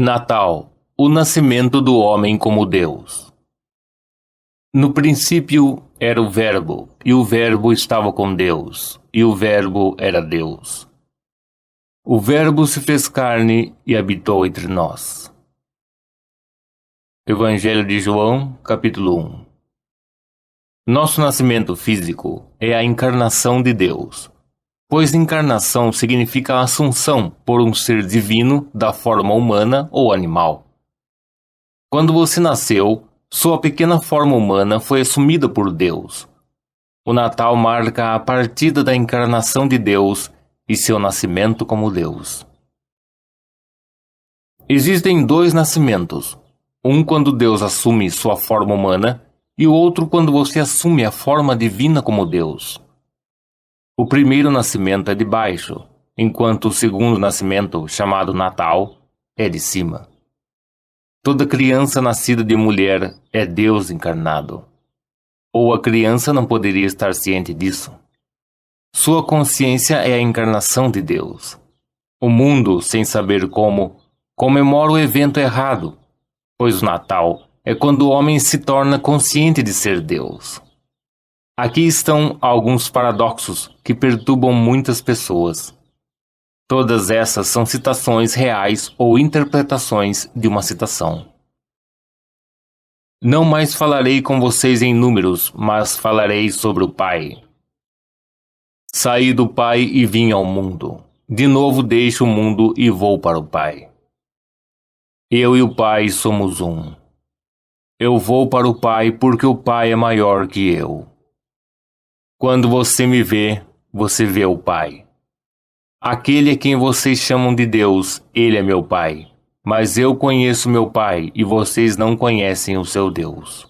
Natal, o nascimento do homem como Deus. No princípio era o Verbo, e o Verbo estava com Deus, e o Verbo era Deus. O Verbo se fez carne e habitou entre nós. Evangelho de João, capítulo 1. Nosso nascimento físico é a encarnação de Deus, pois encarnação significa a assunção por um ser divino da forma humana ou animal. Quando você nasceu, sua pequena forma humana foi assumida por Deus. O Natal marca a partida da encarnação de Deus e seu nascimento como Deus. Existem dois nascimentos, um quando Deus assume sua forma humana e o outro quando você assume a forma divina como Deus. O primeiro nascimento é de baixo, enquanto o segundo nascimento, chamado Natal, é de cima. Toda criança nascida de mulher é Deus encarnado. Ou a criança não poderia estar ciente disso? Sua consciência é a encarnação de Deus. O mundo, sem saber como, comemora o evento errado, pois o Natal é quando o homem se torna consciente de ser Deus. Aqui estão alguns paradoxos que perturbam muitas pessoas. Todas essas são citações reais ou interpretações de uma citação. Não mais falarei com vocês em números, mas falarei sobre o Pai. Saí do Pai e vim ao mundo. De novo deixo o mundo e vou para o Pai. Eu e o Pai somos um. Eu vou para o Pai porque o Pai é maior que eu. Quando você me vê, você vê o Pai. Aquele a quem vocês chamam de Deus, ele é meu Pai. Mas eu conheço meu Pai e vocês não conhecem o seu Deus.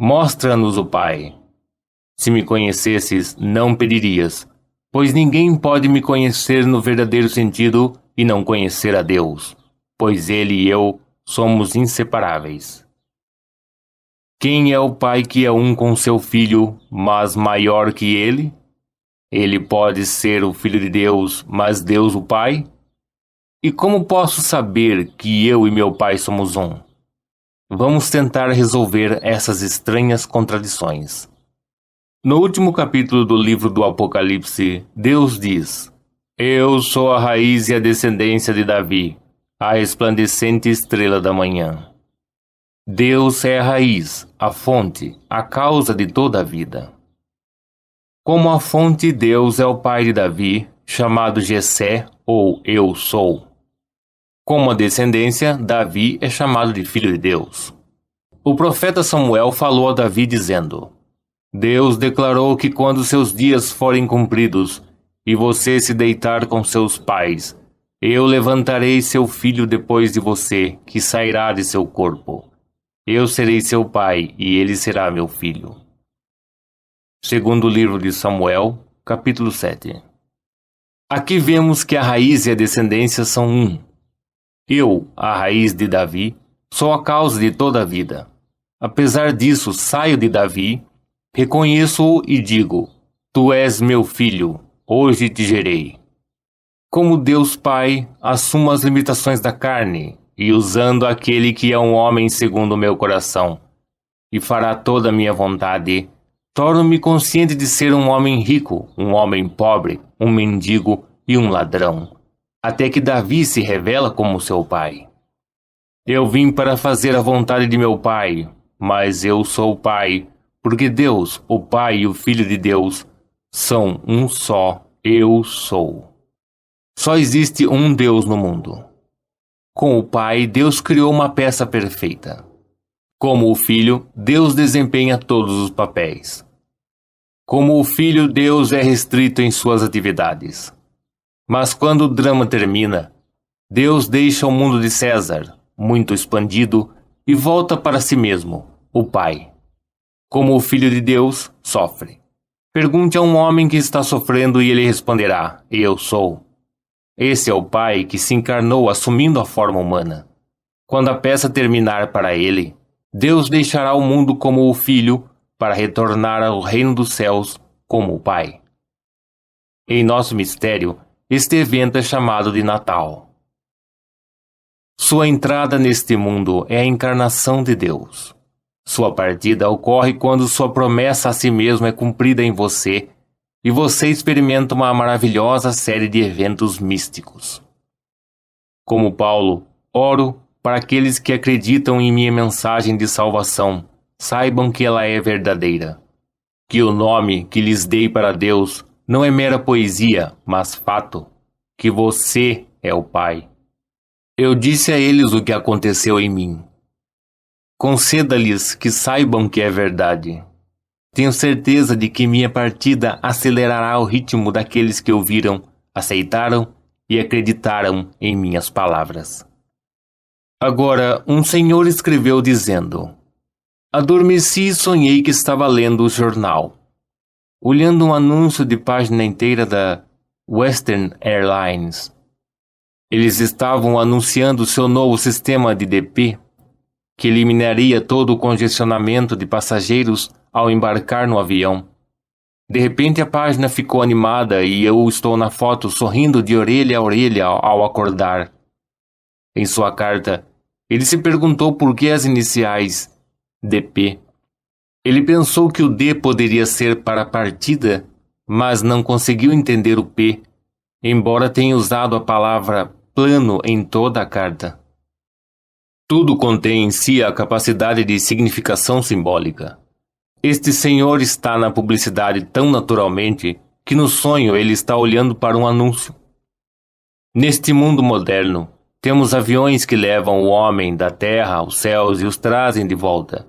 Mostra-nos o Pai. Se me conhecesses, não pedirias, pois ninguém pode me conhecer no verdadeiro sentido e não conhecer a Deus, pois ele e eu somos inseparáveis. Quem é o pai que é um com seu filho, mas maior que ele? Ele pode ser o Filho de Deus, mas Deus o Pai? E como posso saber que eu e meu Pai somos um? Vamos tentar resolver essas estranhas contradições. No último capítulo do livro do Apocalipse, Deus diz: Eu sou a raiz e a descendência de Davi, a resplandecente estrela da manhã. Deus é a raiz, a fonte, a causa de toda a vida. Como a fonte, Deus é o pai de Davi, chamado Jessé ou Eu Sou. Como a descendência, Davi é chamado de filho de Deus. O profeta Samuel falou a Davi dizendo: Deus declarou que quando seus dias forem cumpridos e você se deitar com seus pais, eu levantarei seu filho depois de você, que sairá de seu corpo. Eu serei seu pai e ele será meu filho. Segundo o livro de Samuel, capítulo 7. Aqui vemos que a raiz e a descendência são um. Eu, a raiz de Davi, sou a causa de toda a vida. Apesar disso, saio de Davi, reconheço-o e digo: Tu és meu filho, hoje te gerei. Como Deus Pai, assumo as limitações da carne, e usando aquele que é um homem segundo o meu coração, e fará toda a minha vontade, torno-me consciente de ser um homem rico, um homem pobre, um mendigo e um ladrão, até que Davi se revela como seu pai. Eu vim para fazer a vontade de meu pai, mas eu sou o pai, porque Deus, o Pai e o Filho de Deus, são um só, eu sou. Só existe um Deus no mundo. Com o Pai, Deus criou uma peça perfeita. Como o Filho, Deus desempenha todos os papéis. Como o Filho, Deus é restrito em suas atividades. Mas quando o drama termina, Deus deixa o mundo de César, muito expandido, e volta para si mesmo, o Pai. Como o Filho de Deus, sofre. Pergunte a um homem que está sofrendo e ele responderá: Eu sou. Esse é o Pai que se encarnou assumindo a forma humana. Quando a peça terminar para ele, Deus deixará o mundo como o Filho para retornar ao reino dos céus como o Pai. Em nosso mistério, este evento é chamado de Natal. Sua entrada neste mundo é a encarnação de Deus. Sua partida ocorre quando sua promessa a si mesmo é cumprida em você e você experimenta uma maravilhosa série de eventos místicos. Como Paulo, oro para aqueles que acreditam em minha mensagem de salvação, saibam que ela é verdadeira. Que o nome que lhes dei para Deus não é mera poesia, mas fato, que você é o Pai. Eu disse a eles o que aconteceu em mim. Conceda-lhes que saibam que é verdade. Tenho certeza de que minha partida acelerará o ritmo daqueles que ouviram, aceitaram e acreditaram em minhas palavras. Agora, um senhor escreveu dizendo: adormeci e sonhei que estava lendo o jornal. Olhando um anúncio de página inteira da Western Airlines. Eles estavam anunciando seu novo sistema de DP, que eliminaria todo o congestionamento de passageiros ao embarcar no avião. De repente a página ficou animada e eu estou na foto sorrindo de orelha a orelha ao acordar. Em sua carta, ele se perguntou por que as iniciais DP. Ele pensou que o D poderia ser para partida, mas não conseguiu entender o P, embora tenha usado a palavra plano em toda a carta. Tudo contém em si a capacidade de significação simbólica. Este senhor está na publicidade tão naturalmente que no sonho ele está olhando para um anúncio. Neste mundo moderno, temos aviões que levam o homem da terra aos céus e os trazem de volta.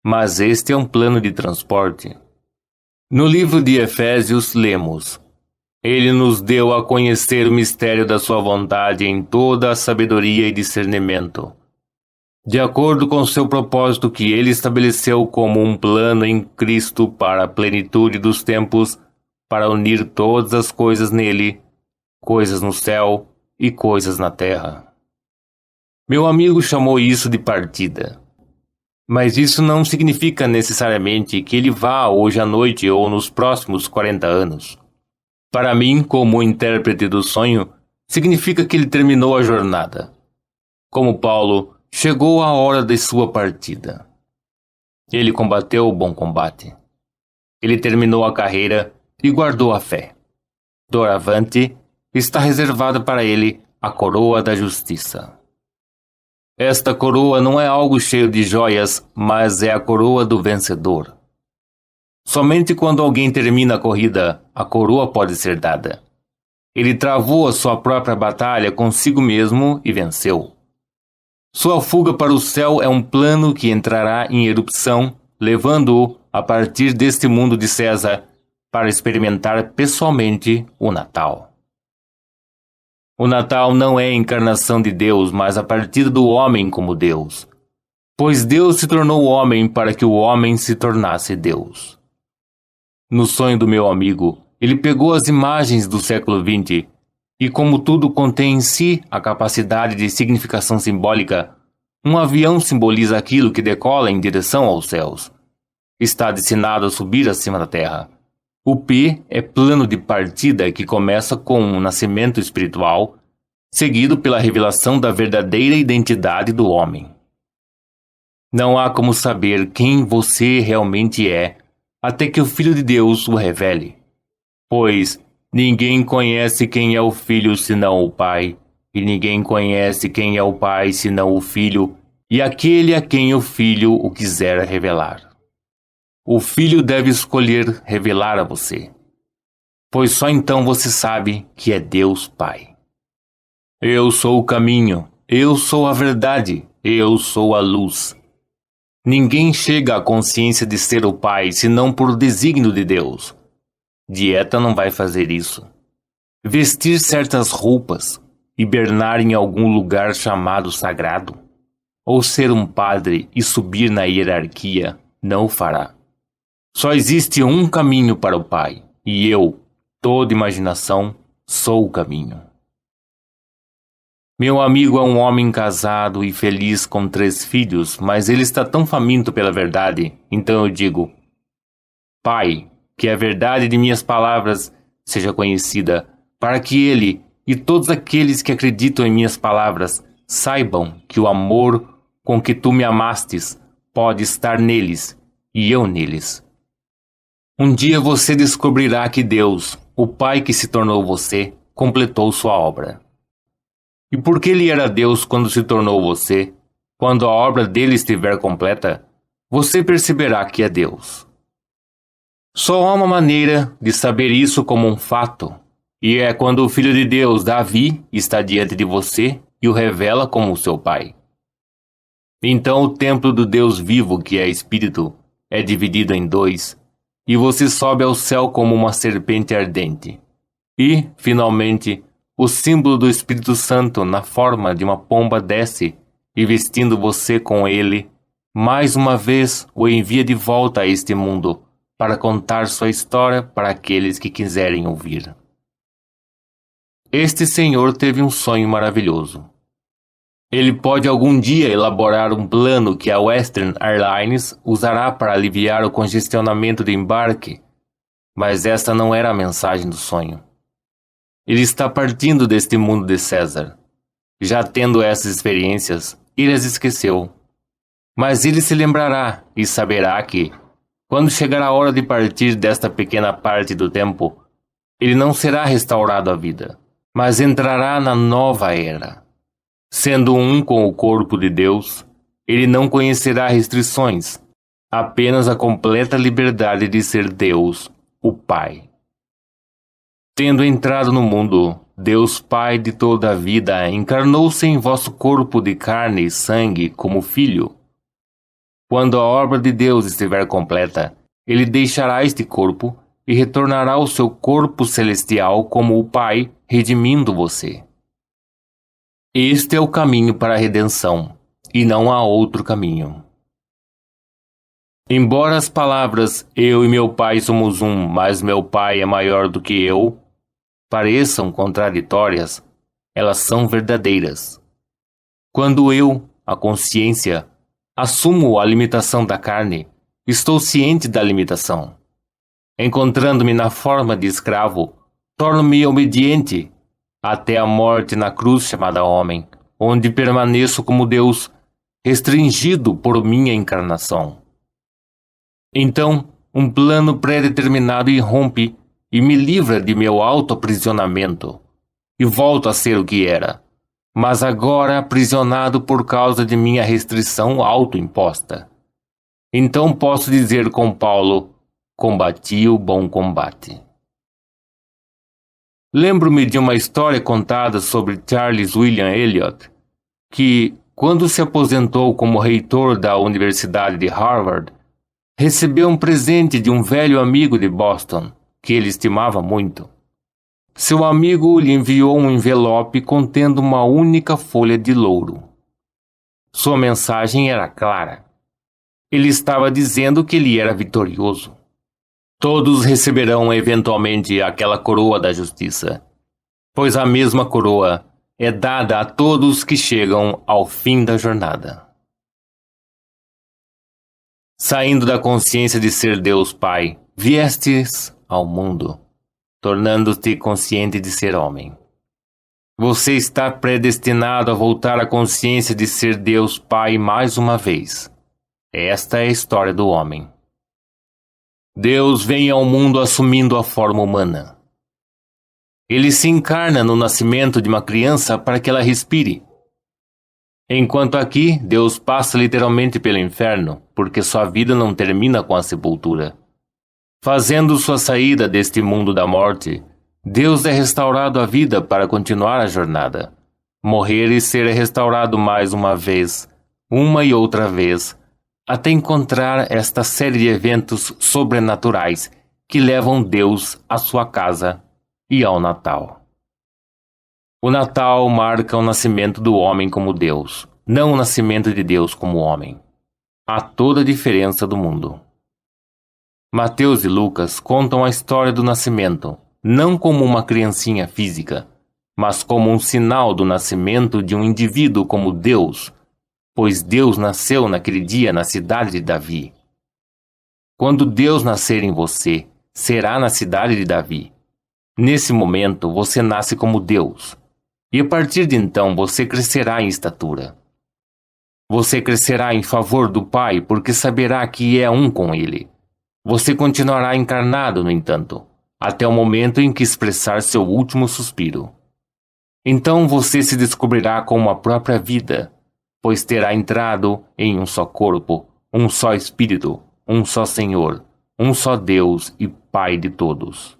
Mas este é um plano de transporte. No livro de Efésios lemos: ele nos deu a conhecer o mistério da sua vontade em toda a sabedoria e discernimento, de acordo com seu propósito que ele estabeleceu como um plano em Cristo para a plenitude dos tempos, para unir todas as coisas nele, coisas no céu e coisas na terra. Meu amigo chamou isso de partida. Mas isso não significa necessariamente que ele vá hoje à noite ou nos próximos 40 anos. Para mim, como intérprete do sonho, significa que ele terminou a jornada. Como Paulo, chegou a hora de sua partida. Ele combateu o bom combate. Ele terminou a carreira e guardou a fé. Doravante, está reservada para ele a coroa da justiça. Esta coroa não é algo cheio de joias, mas é a coroa do vencedor. Somente quando alguém termina a corrida, a coroa pode ser dada. Ele travou a sua própria batalha consigo mesmo e venceu. Sua fuga para o céu é um plano que entrará em erupção, levando-o a partir deste mundo de César para experimentar pessoalmente o Natal. O Natal não é a encarnação de Deus, mas a partida do homem como Deus. Pois Deus se tornou homem para que o homem se tornasse Deus. No sonho do meu amigo, ele pegou as imagens do século XX e, como tudo contém em si a capacidade de significação simbólica, um avião simboliza aquilo que decola em direção aos céus. Está destinado a subir acima da terra. O P é plano de partida que começa com um nascimento espiritual, seguido pela revelação da verdadeira identidade do homem. Não há como saber quem você realmente é, até que o Filho de Deus o revele. Pois ninguém conhece quem é o Filho senão o Pai, e ninguém conhece quem é o Pai senão o Filho, e aquele a quem o Filho o quiser revelar. O Filho deve escolher revelar a você, pois só então você sabe que é Deus Pai. Eu sou o caminho, eu sou a verdade, eu sou a luz. Ninguém chega à consciência de ser o Pai senão por desígnio de Deus. Dieta não vai fazer isso. Vestir certas roupas, hibernar em algum lugar chamado sagrado, ou ser um padre e subir na hierarquia, não o fará. Só existe um caminho para o Pai, e eu, toda imaginação, sou o caminho. Meu amigo é um homem casado e feliz com 3 filhos, mas ele está tão faminto pela verdade, então eu digo: Pai, que a verdade de minhas palavras seja conhecida, para que ele e todos aqueles que acreditam em minhas palavras saibam que o amor com que tu me amastes pode estar neles e eu neles. Um dia você descobrirá que Deus, o Pai que se tornou você, completou sua obra. E porque Ele era Deus quando se tornou você, quando a obra dele estiver completa, você perceberá que é Deus. Só há uma maneira de saber isso como um fato, e é quando o Filho de Deus, Davi, está diante de você e o revela como seu Pai. Então o templo do Deus vivo, que é Espírito, é dividido em dois, e você sobe ao céu como uma serpente ardente. E, finalmente, o símbolo do Espírito Santo na forma de uma pomba desce e, vestindo você com ele, mais uma vez o envia de volta a este mundo para contar sua história para aqueles que quiserem ouvir. Este senhor teve um sonho maravilhoso. Ele pode algum dia elaborar um plano que a Western Airlines usará para aliviar o congestionamento de embarque, mas esta não era a mensagem do sonho. Ele está partindo deste mundo de César. Já tendo essas experiências, ele as esqueceu. Mas ele se lembrará e saberá que, quando chegar a hora de partir desta pequena parte do tempo, ele não será restaurado à vida, mas entrará na nova era. Sendo um com o corpo de Deus, ele não conhecerá restrições, apenas a completa liberdade de ser Deus, o Pai. Tendo entrado no mundo, Deus Pai de toda a vida encarnou-se em vosso corpo de carne e sangue como Filho. Quando a obra de Deus estiver completa, ele deixará este corpo e retornará ao seu corpo celestial como o Pai, redimindo você. Este é o caminho para a redenção, e não há outro caminho. Embora as palavras "eu e meu Pai somos um, mas meu Pai é maior do que eu" pareçam contraditórias, elas são verdadeiras. Quando eu, a consciência, assumo a limitação da carne, estou ciente da limitação. Encontrando-me na forma de escravo, torno-me obediente até a morte na cruz chamada homem, onde permaneço como Deus, restringido por minha encarnação. Então, um plano pré-determinado irrompe e me livra de meu auto-aprisionamento, e volto a ser o que era, mas agora aprisionado por causa de minha restrição autoimposta. Então posso dizer com Paulo: combati o bom combate. Lembro-me de uma história contada sobre Charles William Eliot, que, quando se aposentou como reitor da Universidade de Harvard, recebeu um presente de um velho amigo de Boston, que ele estimava muito. Seu amigo lhe enviou um envelope contendo uma única folha de louro. Sua mensagem era clara. Ele estava dizendo que ele era vitorioso. Todos receberão eventualmente aquela coroa da justiça, pois a mesma coroa é dada a todos que chegam ao fim da jornada. Saindo da consciência de ser Deus Pai, viestes ao mundo, tornando-te consciente de ser homem. Você está predestinado a voltar à consciência de ser Deus Pai mais uma vez. Esta é a história do homem. Deus vem ao mundo assumindo a forma humana. Ele se encarna no nascimento de uma criança para que ela respire. Enquanto aqui, Deus passa literalmente pelo inferno, porque sua vida não termina com a sepultura. Fazendo sua saída deste mundo da morte, Deus é restaurado à vida para continuar a jornada. Morrer e ser restaurado mais uma vez, uma e outra vez, até encontrar esta série de eventos sobrenaturais que levam Deus à sua casa e ao Natal. O Natal marca o nascimento do homem como Deus, não o nascimento de Deus como homem. Há toda a diferença do mundo. Mateus e Lucas contam a história do nascimento, não como uma criancinha física, mas como um sinal do nascimento de um indivíduo como Deus, pois Deus nasceu naquele dia na cidade de Davi. Quando Deus nascer em você, será na cidade de Davi. Nesse momento, você nasce como Deus. E a partir de então você crescerá em estatura. Você crescerá em favor do Pai porque saberá que é um com Ele. Você continuará encarnado, no entanto, até o momento em que expressar seu último suspiro. Então você se descobrirá como a própria vida, pois terá entrado em um só corpo, um só Espírito, um só Senhor, um só Deus e Pai de todos.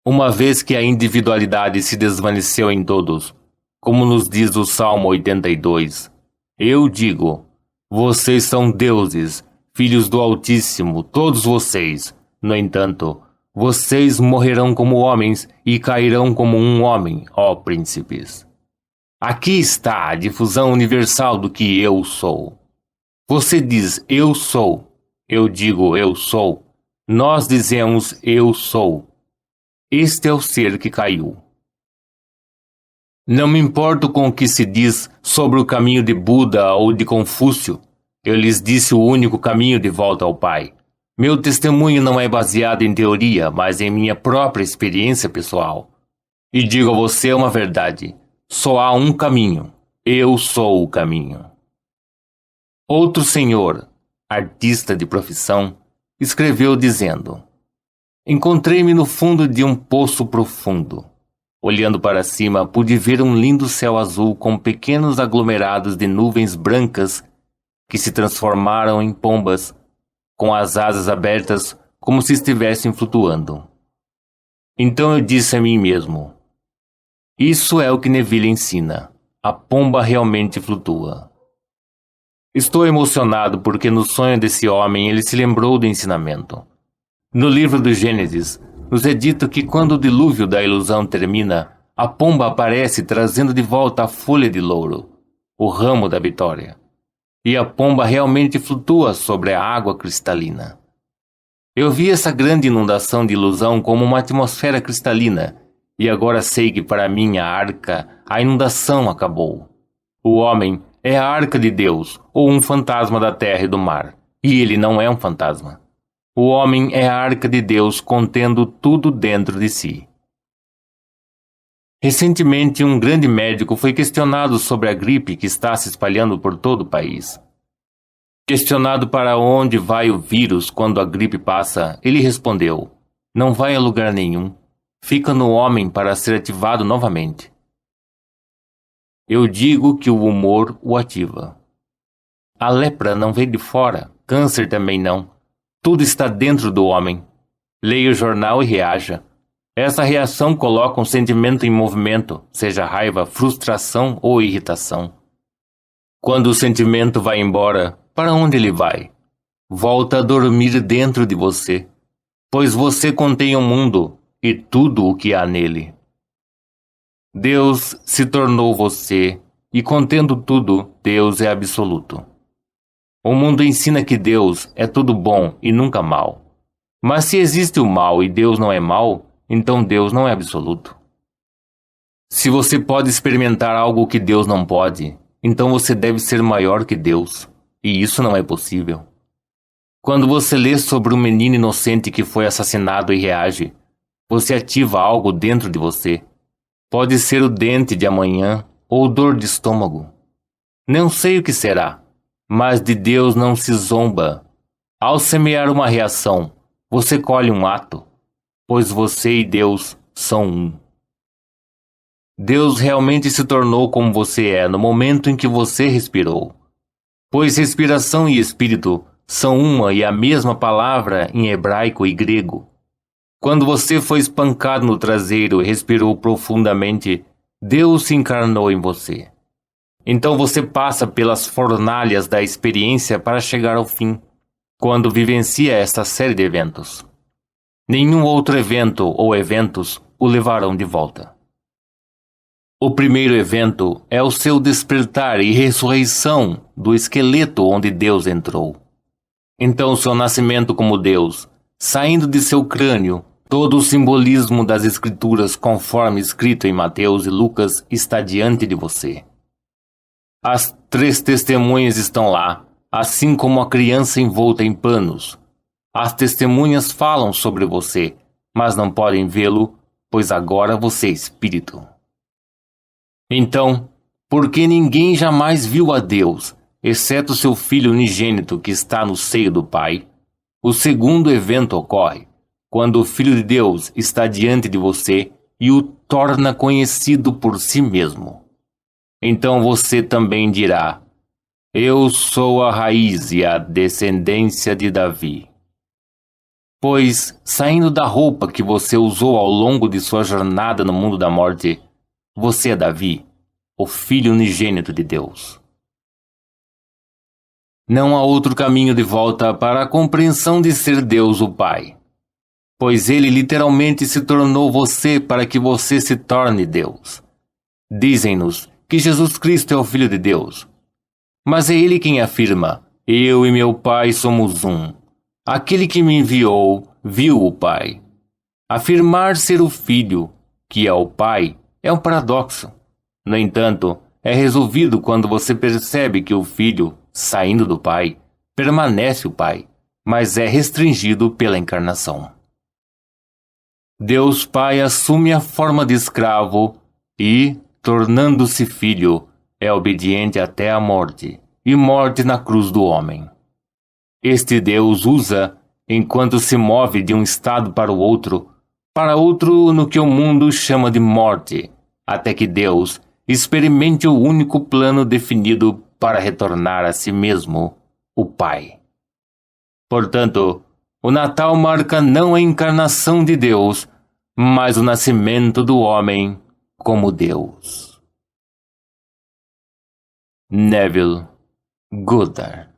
Uma vez que a individualidade se desvaneceu em todos, como nos diz o Salmo 82, eu digo, vocês são deuses, filhos do Altíssimo, todos vocês. No entanto, vocês morrerão como homens e cairão como um homem, ó príncipes. Aqui está a difusão universal do que eu sou. Você diz eu sou, eu digo eu sou, nós dizemos eu sou. Este é o ser que caiu. Não me importo com o que se diz sobre o caminho de Buda ou de Confúcio. Eu lhes disse o único caminho de volta ao Pai. Meu testemunho não é baseado em teoria, mas em minha própria experiência pessoal. E digo a você uma verdade. Só há um caminho. Eu sou o caminho. Outro senhor, artista de profissão, escreveu dizendo: encontrei-me no fundo de um poço profundo. Olhando para cima, pude ver um lindo céu azul com pequenos aglomerados de nuvens brancas que se transformaram em pombas, com as asas abertas como se estivessem flutuando. Então eu disse a mim mesmo: isso é o que Neville ensina. A pomba realmente flutua. Estou emocionado porque no sonho desse homem ele se lembrou do ensinamento. No livro do Gênesis, nos é dito que quando o dilúvio da ilusão termina, a pomba aparece trazendo de volta a folha de louro, o ramo da vitória. E a pomba realmente flutua sobre a água cristalina. Eu vi essa grande inundação de ilusão como uma atmosfera cristalina, e agora sei que para minha arca a inundação acabou. O homem é a arca de Deus, ou um fantasma da terra e do mar, e ele não é um fantasma. O homem é a arca de Deus contendo tudo dentro de si. Recentemente, um grande médico foi questionado sobre a gripe que está se espalhando por todo o país. Questionado para onde vai o vírus quando a gripe passa, ele respondeu: não vai a lugar nenhum. Fica no homem para ser ativado novamente. Eu digo que o humor o ativa. A lepra não vem de fora, câncer também não. Tudo está dentro do homem. Leia o jornal e reaja. Essa reação coloca um sentimento em movimento, seja raiva, frustração ou irritação. Quando o sentimento vai embora, para onde ele vai? Volta a dormir dentro de você, pois você contém o mundo e tudo o que há nele. Deus se tornou você, e contendo tudo, Deus é absoluto. O mundo ensina que Deus é tudo bom e nunca mal. Mas se existe o mal e Deus não é mal, então Deus não é absoluto. Se você pode experimentar algo que Deus não pode, então você deve ser maior que Deus, e isso não é possível. Quando você lê sobre um menino inocente que foi assassinado e reage, você ativa algo dentro de você. Pode ser o dente de amanhã ou dor de estômago. Não sei o que será. Mas de Deus não se zomba. Ao semear uma reação, você colhe um ato, pois você e Deus são um. Deus realmente se tornou como você é no momento em que você respirou, pois respiração e espírito são uma e a mesma palavra em hebraico e grego. Quando você foi espancado no traseiro e respirou profundamente, Deus se encarnou em você. Então você passa pelas fornalhas da experiência para chegar ao fim, quando vivencia esta série de eventos. Nenhum outro evento ou eventos o levarão de volta. O primeiro evento é o seu despertar e ressurreição do esqueleto onde Deus entrou. Então seu nascimento como Deus, saindo de seu crânio, todo o simbolismo das Escrituras conforme escrito em Mateus e Lucas está diante de você. As 3 testemunhas estão lá, assim como a criança envolta em panos. As testemunhas falam sobre você, mas não podem vê-lo, pois agora você é espírito. Então, porque ninguém jamais viu a Deus, exceto seu Filho unigênito que está no seio do Pai, o segundo evento ocorre quando o Filho de Deus está diante de você e o torna conhecido por si mesmo. Então você também dirá: eu sou a raiz e a descendência de Davi. Pois, saindo da roupa que você usou ao longo de sua jornada no mundo da morte, você é Davi, o Filho unigênito de Deus. Não há outro caminho de volta para a compreensão de ser Deus o Pai, pois Ele literalmente se tornou você para que você se torne Deus. Dizem-nos que Jesus Cristo é o Filho de Deus, mas é Ele quem afirma: eu e meu Pai somos um. Aquele que me enviou viu o Pai. Afirmar ser o Filho, que é o Pai, é um paradoxo. No entanto, é resolvido quando você percebe que o Filho, saindo do Pai, permanece o Pai, mas é restringido pela encarnação. Deus Pai assume a forma de escravo e, tornando-se Filho, é obediente até a morte, e morte na cruz do homem. Este Deus usa, enquanto se move de um estado para outro no que o mundo chama de morte, até que Deus experimente o único plano definido para retornar a si mesmo, o Pai. Portanto, o Natal marca não a encarnação de Deus, mas o nascimento do homem como Deus. Neville Goddard.